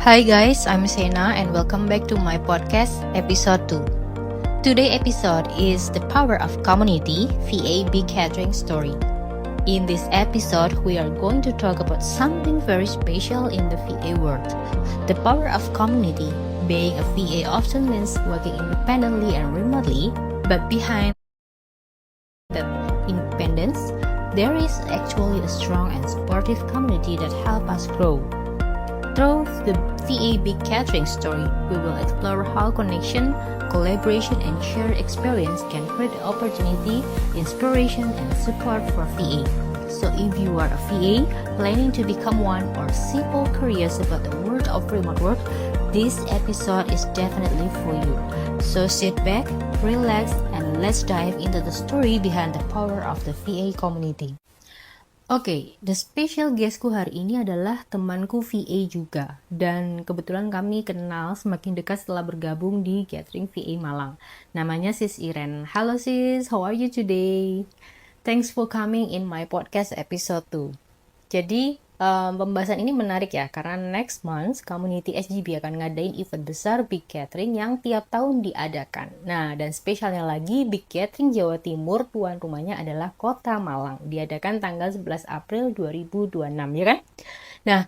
Hi guys, I'm Sena and welcome back to my podcast episode 2. Today's episode is The Power of Community, VA Big Gathering Story. In this episode, we are going to talk about something very special in the VA world. The power of community. Being a VA often means working independently and remotely, but behind that independence, there is actually a strong and supportive community that helps us grow. Through the VA Big Gathering story, we will explore how connection, collaboration, and shared experience can create opportunity, inspiration, and support for VA. So if you are a VA planning to become one or simple curious about the world of remote work, this episode is definitely for you. So sit back, relax, and let's dive into the story behind the power of the VA community. Oke, the special guestku hari ini adalah temanku VA juga. Dan kebetulan kami kenal semakin dekat setelah bergabung di Gathering VA Malang. Namanya Sis Iren. Halo sis, how are you today? Thanks for coming in my podcast episode 2. Jadi, pembahasan ini menarik ya, karena next month Community SGB akan ngadain event besar Big Gathering yang tiap tahun diadakan. Nah, dan spesialnya lagi, Big Gathering Jawa Timur, tuan rumahnya adalah Kota Malang. Diadakan tanggal 11 April 2026, ya kan? Nah,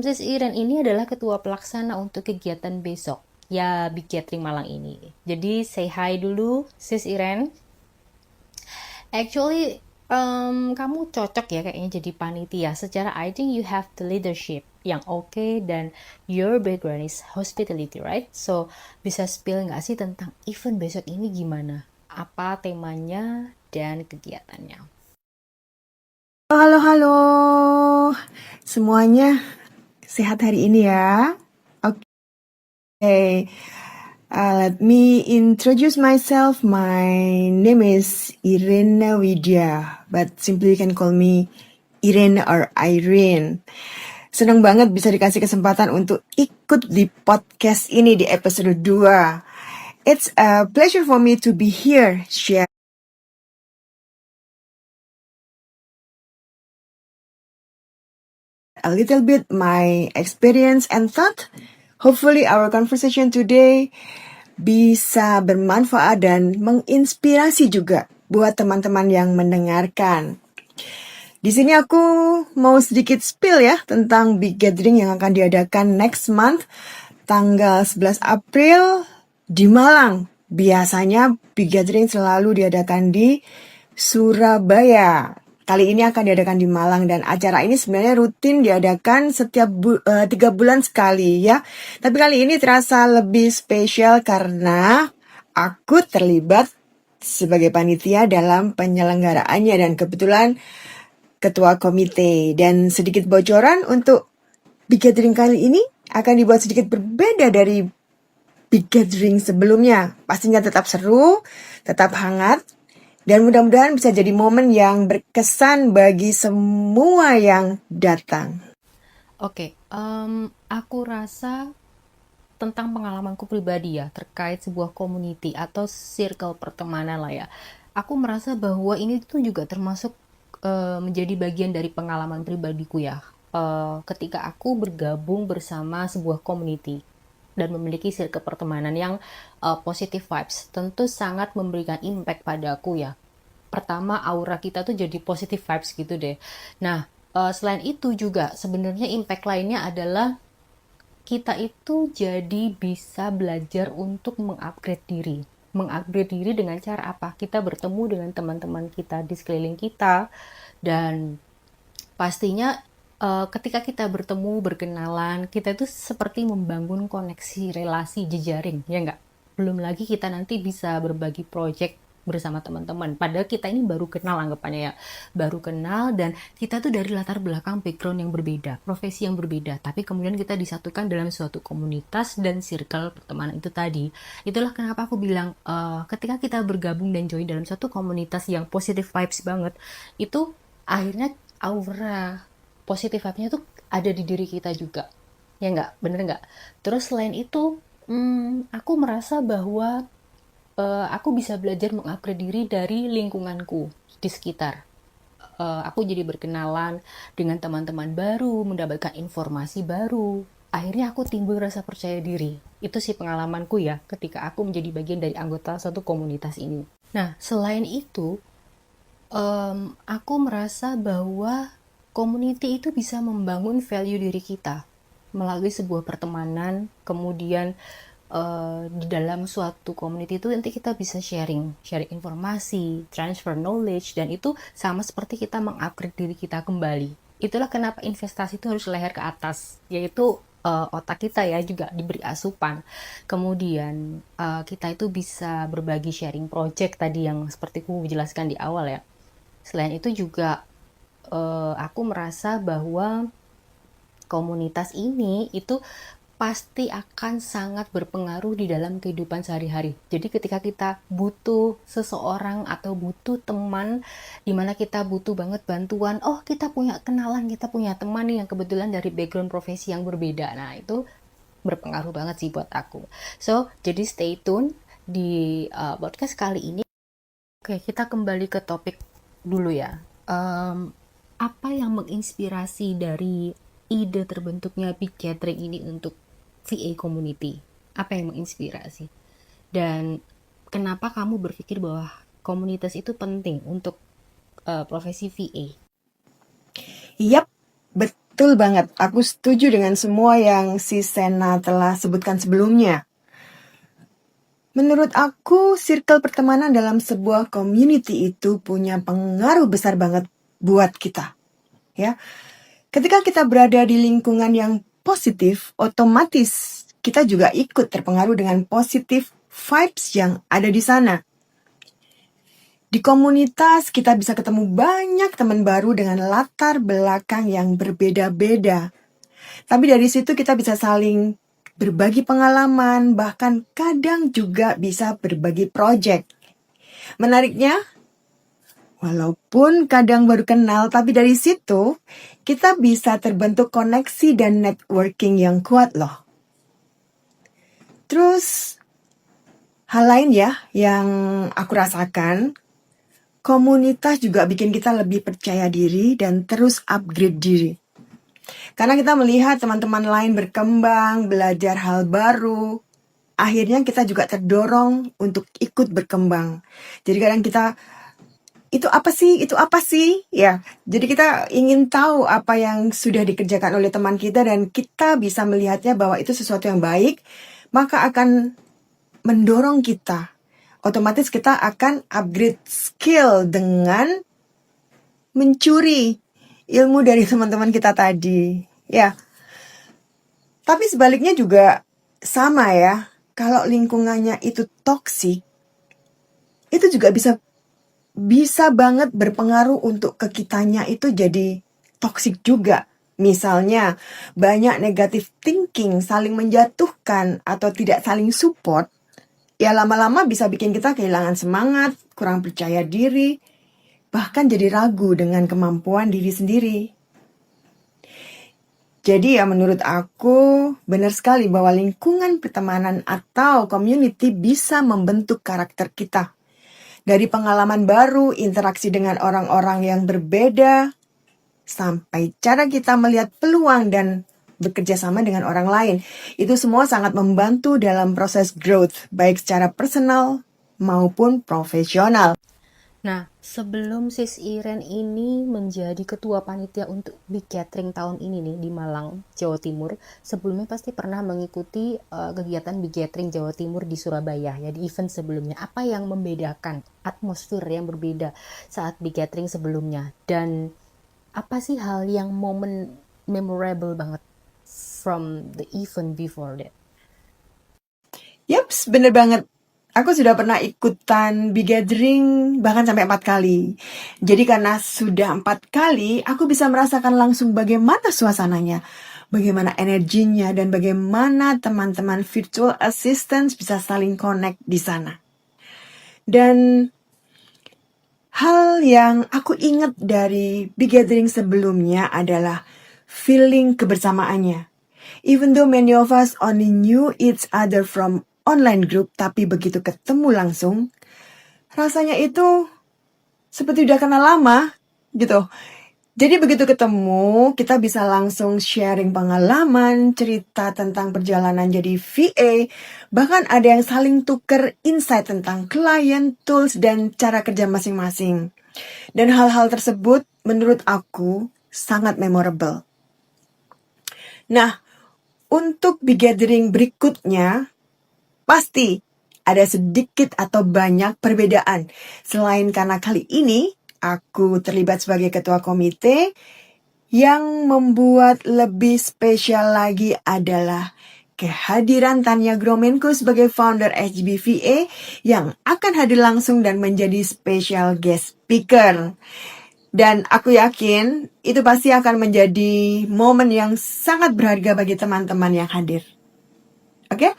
Sis Iren ini adalah ketua pelaksana untuk kegiatan besok, ya Big Gathering Malang ini. Jadi, say hi dulu, Sis Iren. Actually, kamu cocok ya kayaknya jadi panitia. Secara I think you have the leadership yang oke dan your background is hospitality, right? So, bisa spill nggak sih tentang event besok ini gimana? Apa temanya dan kegiatannya? Halo, semuanya sehat hari ini ya. Okay, let me introduce myself. My name is Irene Widya, but simply you can call me Irene or Irene. Senang banget bisa dikasih kesempatan untuk ikut di podcast ini di episode 2. It's a pleasure for me to be here, share a little bit my experience and thought. Hopefully our conversation today bisa bermanfaat dan menginspirasi juga buat teman-teman yang mendengarkan. Di sini aku mau sedikit spill ya tentang Big Gathering yang akan diadakan next month tanggal 11 April di Malang. Biasanya Big Gathering selalu diadakan di Surabaya. Kali ini akan diadakan di Malang dan acara ini sebenarnya rutin diadakan setiap 3 bulan sekali ya. Tapi kali ini terasa lebih spesial karena aku terlibat sebagai panitia dalam penyelenggaraannya dan kebetulan ketua komite. Dan sedikit bocoran untuk Big Gathering kali ini akan dibuat sedikit berbeda dari Big Gathering sebelumnya. Pastinya tetap seru, tetap hangat. Dan mudah-mudahan bisa jadi momen yang berkesan bagi semua yang datang. Oke, aku rasa tentang pengalamanku pribadi ya terkait sebuah community atau circle pertemanan lah ya. Aku merasa bahwa ini tuh juga termasuk menjadi bagian dari pengalaman pribadiku ya. Ketika aku bergabung bersama sebuah community dan memiliki circle pertemanan yang positive vibes, tentu sangat memberikan impact pada aku ya. Pertama, aura kita tuh jadi positive vibes gitu deh. Nah, selain itu juga sebenarnya impact lainnya adalah kita itu jadi bisa belajar untuk mengupgrade diri. Mengupgrade diri dengan cara apa? Kita bertemu dengan teman-teman kita di sekeliling kita dan pastinya ketika kita bertemu, berkenalan, kita itu seperti membangun koneksi relasi jejaring, ya nggak? Belum lagi kita nanti bisa berbagi project bersama teman-teman. Padahal kita ini baru kenal anggapannya ya. Baru kenal dan kita tuh dari latar belakang background yang berbeda, profesi yang berbeda. Tapi kemudian kita disatukan dalam suatu komunitas dan circle pertemanan itu tadi. Itulah kenapa aku bilang ketika kita bergabung dan join dalam suatu komunitas yang positive vibes banget, itu akhirnya aura positif vibe-nya tuh ada di diri kita juga. Ya nggak? Bener nggak? Terus selain itu, aku merasa bahwa aku bisa belajar mengupgrade diri dari lingkunganku di sekitar. Aku jadi berkenalan dengan teman-teman baru, mendapatkan informasi baru, akhirnya aku timbul rasa percaya diri. Itu sih pengalamanku ya ketika aku menjadi bagian dari anggota satu komunitas ini. Nah, selain itu, aku merasa bahwa community itu bisa membangun value diri kita melalui sebuah pertemanan. Kemudian di dalam suatu community itu nanti kita bisa sharing informasi, transfer knowledge, dan itu sama seperti kita mengupgrade diri kita kembali. Itulah kenapa investasi itu harus leher ke atas, yaitu otak kita ya juga diberi asupan. Kemudian kita itu bisa berbagi sharing project tadi yang seperti aku jelaskan di awal ya. Selain itu juga aku merasa bahwa komunitas ini itu pasti akan sangat berpengaruh di dalam kehidupan sehari-hari. Jadi ketika kita butuh seseorang atau butuh teman, dimana kita butuh banget bantuan, oh kita punya kenalan, kita punya teman nih yang kebetulan dari background profesi yang berbeda. Nah itu berpengaruh banget sih buat aku. So, jadi stay tune di podcast kali ini. Oke, kita kembali ke topik dulu ya. Apa yang menginspirasi dari ide terbentuknya Big Gathering ini untuk VA community? Apa yang menginspirasi? Dan kenapa kamu berpikir bahwa komunitas itu penting untuk profesi VA? Yap, betul banget. Aku setuju dengan semua yang si Sena telah sebutkan sebelumnya. Menurut aku, circle pertemanan dalam sebuah community itu punya pengaruh besar banget buat kita. Ya, ketika kita berada di lingkungan yang positif, otomatis kita juga ikut terpengaruh dengan positif vibes yang ada di sana. Di komunitas kita bisa ketemu banyak teman baru dengan latar belakang yang berbeda-beda. Tapi dari situ kita bisa saling berbagi pengalaman, bahkan kadang juga bisa berbagi project. Menariknya, walaupun kadang baru kenal, tapi dari situ kita bisa terbentuk koneksi dan networking yang kuat loh. Terus, hal lain ya yang aku rasakan, komunitas juga bikin kita lebih percaya diri dan terus upgrade diri. Karena kita melihat teman-teman lain berkembang, belajar hal baru, akhirnya kita juga terdorong untuk ikut berkembang. Jadi kadang kita, itu apa sih? Ya, jadi kita ingin tahu apa yang sudah dikerjakan oleh teman kita dan kita bisa melihatnya bahwa itu sesuatu yang baik, maka akan mendorong kita. Otomatis kita akan upgrade skill dengan mencuri ilmu dari teman-teman kita tadi. Ya. Tapi sebaliknya juga sama ya. Kalau lingkungannya itu toksik, itu juga bisa banget berpengaruh untuk ke kitanya itu jadi toksik juga. Misalnya, banyak negative thinking, saling menjatuhkan atau tidak saling support, ya lama-lama bisa bikin kita kehilangan semangat, kurang percaya diri, bahkan jadi ragu dengan kemampuan diri sendiri. Jadi ya menurut aku benar sekali bahwa lingkungan pertemanan atau community bisa membentuk karakter kita. Dari pengalaman baru, interaksi dengan orang-orang yang berbeda, sampai cara kita melihat peluang dan bekerja sama dengan orang lain. Itu semua sangat membantu dalam proses growth, baik secara personal maupun profesional. Nah, sebelum Sis Iren ini menjadi ketua panitia untuk Big Gathering tahun ini nih di Malang, Jawa Timur, sebelumnya pasti pernah mengikuti kegiatan Big Gathering Jawa Timur di Surabaya ya, di event sebelumnya. Apa yang membedakan atmosfer yang berbeda saat Big Gathering sebelumnya? Dan apa sih hal yang momen memorable banget from the event before that? Yaps, bener banget. Aku sudah pernah ikutan Big Gathering bahkan sampai 4 kali. Jadi karena sudah 4 kali, aku bisa merasakan langsung bagaimana suasananya, bagaimana energinya, dan bagaimana teman-teman virtual assistants bisa saling connect di sana. Dan hal yang aku ingat dari Big Gathering sebelumnya adalah feeling kebersamaannya. Even though many of us only knew each other from online group, tapi begitu ketemu langsung, rasanya itu seperti udah kenal lama, gitu. Jadi begitu ketemu, kita bisa langsung sharing pengalaman, cerita tentang perjalanan jadi VA, bahkan ada yang saling tuker insight tentang klien, tools, dan cara kerja masing-masing. Dan hal-hal tersebut menurut aku sangat memorable. Nah, untuk big gathering berikutnya, pasti ada sedikit atau banyak perbedaan. Selain karena kali ini aku terlibat sebagai ketua komite, yang membuat lebih spesial lagi adalah kehadiran Tanya Gromenko sebagai founder HBVA yang akan hadir langsung dan menjadi special guest speaker. Dan aku yakin itu pasti akan menjadi momen yang sangat berharga bagi teman-teman yang hadir. Oke?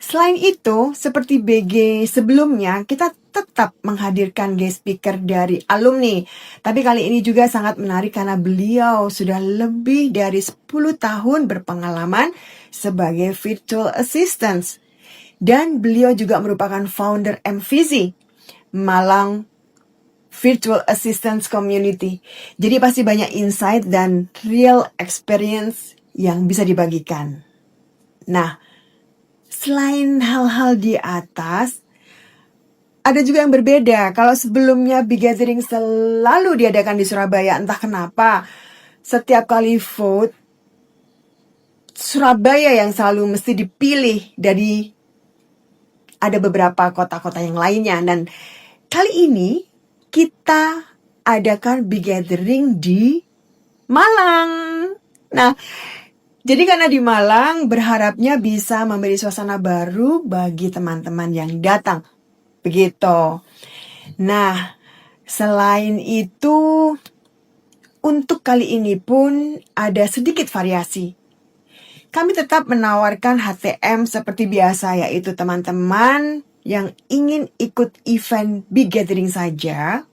Selain itu, seperti BG sebelumnya, kita tetap menghadirkan guest speaker dari alumni. Tapi kali ini juga sangat menarik karena beliau sudah lebih dari 10 tahun berpengalaman sebagai virtual assistant. Dan beliau juga merupakan founder MVC, Malang Virtual Assistance Community. Jadi pasti banyak insight dan real experience yang bisa dibagikan. Nah, selain hal-hal di atas, ada juga yang berbeda. Kalau sebelumnya Big Gathering selalu diadakan di Surabaya, entah kenapa, setiap kali vote, Surabaya yang selalu mesti dipilih dari ada beberapa kota-kota yang lainnya. Dan kali ini kita adakan Big Gathering di Malang. Nah, jadi karena di Malang berharapnya bisa memberi suasana baru bagi teman-teman yang datang. Begitu. Nah, selain itu, untuk kali ini pun ada sedikit variasi. Kami tetap menawarkan HTM seperti biasa, yaitu teman-teman yang ingin ikut event Big Gathering saja.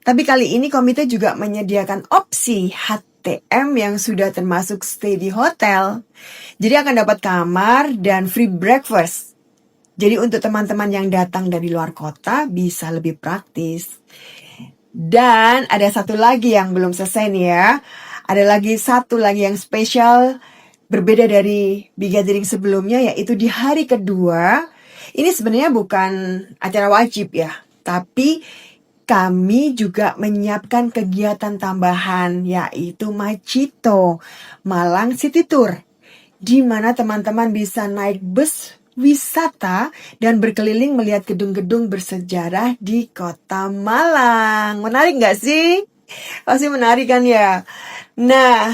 Tapi kali ini komite juga menyediakan opsi HTM yang sudah termasuk stay di hotel. Jadi akan dapat kamar dan free breakfast. Jadi untuk teman-teman yang datang dari luar kota bisa lebih praktis. Dan ada satu lagi yang belum selesai nih ya. Ada lagi satu lagi yang spesial berbeda dari Big Gathering sebelumnya, yaitu di hari kedua. Ini sebenarnya bukan acara wajib ya, tapi kami juga menyiapkan kegiatan tambahan, yaitu Macito, Malang City Tour, di mana teman-teman bisa naik bus wisata dan berkeliling melihat gedung-gedung bersejarah di kota Malang. Menarik nggak sih? Pasti menarik kan ya? Nah,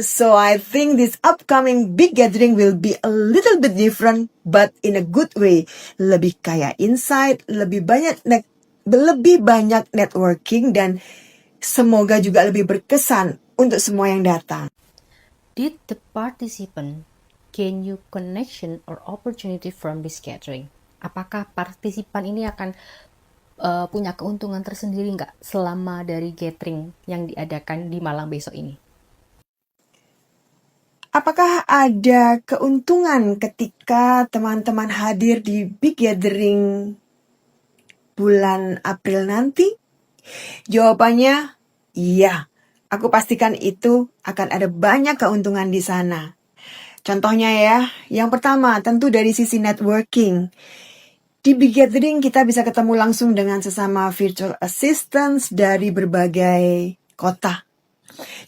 so I think this upcoming Big Gathering will be a little bit different, but in a good way. Lebih kaya insight, lebih banyak networking, dan semoga juga lebih berkesan untuk semua yang datang. Did the participant gain new connection or opportunity from this gathering? Apakah partisipan ini akan punya keuntungan tersendiri nggak selama dari gathering yang diadakan di Malang besok ini? Apakah ada keuntungan ketika teman-teman hadir di Big Gathering bulan April nanti? Jawabannya iya. Aku pastikan itu akan ada banyak keuntungan di sana. Contohnya ya, yang pertama tentu dari sisi networking. Di Big Gathering kita bisa ketemu langsung dengan sesama virtual assistants dari berbagai kota.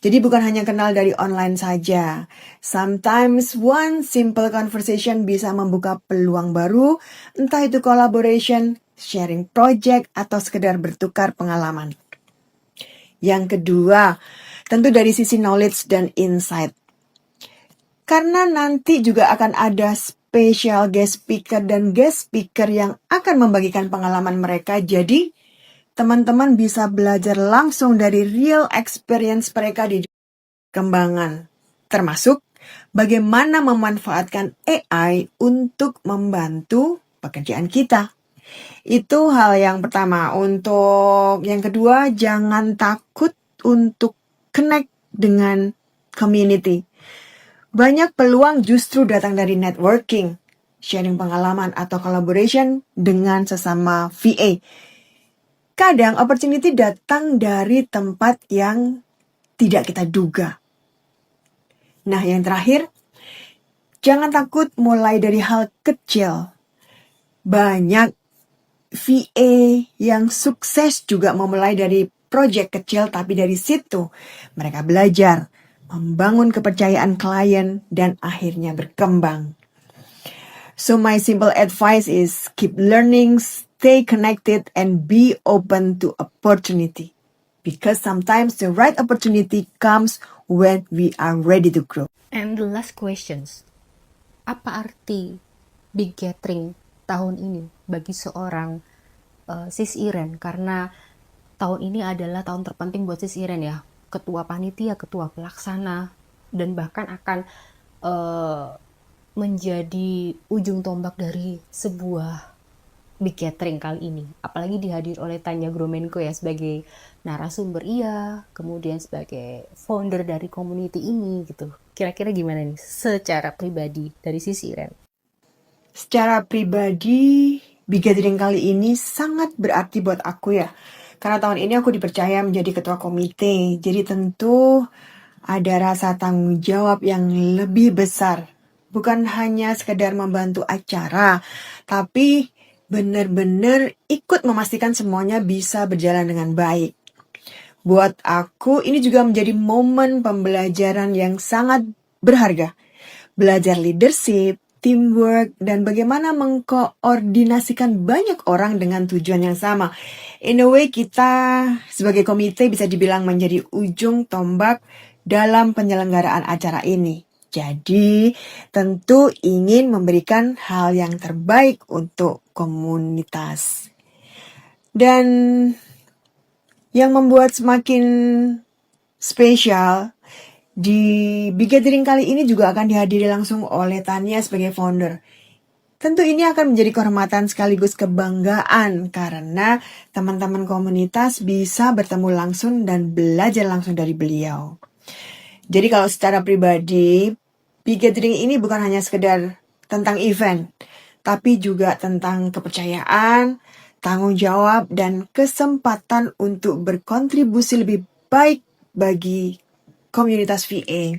Jadi bukan hanya kenal dari online saja. Sometimes one simple conversation bisa membuka peluang baru, entah itu collaboration, sharing project, atau sekedar bertukar pengalaman. Yang kedua, tentu dari sisi knowledge dan insight. Karena nanti juga akan ada special guest speaker dan guest speaker yang akan membagikan pengalaman mereka. Jadi, teman-teman bisa belajar langsung dari real experience mereka di kembangan. Termasuk bagaimana memanfaatkan AI untuk membantu pekerjaan kita. Itu hal yang pertama. Untuk yang kedua, jangan takut untuk connect dengan community. Banyak peluang justru datang dari networking, sharing pengalaman, atau collaboration dengan sesama VA. Kadang opportunity datang dari tempat yang tidak kita duga. Nah, yang terakhir, jangan takut mulai dari hal kecil. Banyak VA yang sukses juga memulai dari proyek kecil, tapi dari situ mereka belajar, membangun kepercayaan klien, dan akhirnya berkembang. So my simple advice is keep learning, stay connected, and be open to opportunity. Because sometimes the right opportunity comes when we are ready to grow. And the last questions, apa arti Big Gathering tahun ini bagi seorang Sis Iren? Karena tahun ini adalah tahun terpenting buat Sis Iren ya, ketua panitia, ketua pelaksana, dan bahkan akan menjadi ujung tombak dari sebuah Big Gathering kali ini. Apalagi dihadir oleh Tanya Gromenko ya sebagai narasumber kemudian sebagai founder dari community ini gitu. Kira-kira gimana nih secara pribadi dari Sis Iren? Secara pribadi, Big Gathering kali ini sangat berarti buat aku ya. Karena tahun ini aku dipercaya menjadi ketua komite. Jadi tentu ada rasa tanggung jawab yang lebih besar. Bukan hanya sekedar membantu acara, tapi benar-benar ikut memastikan semuanya bisa berjalan dengan baik. Buat aku, ini juga menjadi momen pembelajaran yang sangat berharga. Belajar leadership, teamwork, dan bagaimana mengkoordinasikan banyak orang dengan tujuan yang sama. In a way, kita sebagai komite bisa dibilang menjadi ujung tombak dalam penyelenggaraan acara ini. Jadi, tentu ingin memberikan hal yang terbaik untuk komunitas. Dan yang membuat semakin spesial, di Big Gathering kali ini juga akan dihadiri langsung oleh Tania sebagai founder. Tentu ini akan menjadi kehormatan sekaligus kebanggaan karena teman-teman komunitas bisa bertemu langsung dan belajar langsung dari beliau. Jadi kalau secara pribadi, Big Gathering ini bukan hanya sekedar tentang event, tapi juga tentang kepercayaan, tanggung jawab, dan kesempatan untuk berkontribusi lebih baik bagi komunitas VA.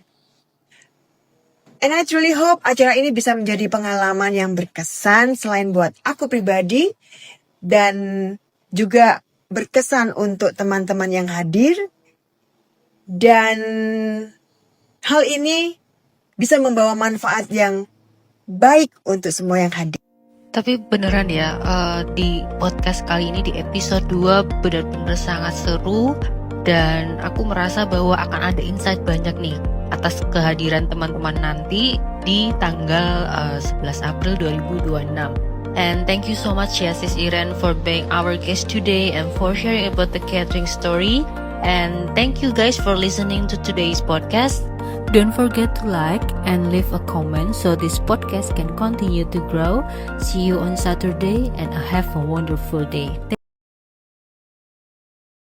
And I truly hope acara ini bisa menjadi pengalaman yang berkesan selain buat aku pribadi dan juga berkesan untuk teman-teman yang hadir. Dan hal ini bisa membawa manfaat yang baik untuk semua yang hadir. Tapi beneran ya, di podcast kali ini di episode 2 benar-benar sangat seru. Dan aku merasa bahwa akan ada insight banyak nih atas kehadiran teman-teman nanti di tanggal 11 April 2026. And thank you so much ya Sis Iren for being our guest today and for sharing about the catering story. And thank you guys for listening to today's podcast. Don't forget to like and leave a comment so this podcast can continue to grow. See you on Saturday and have a wonderful day.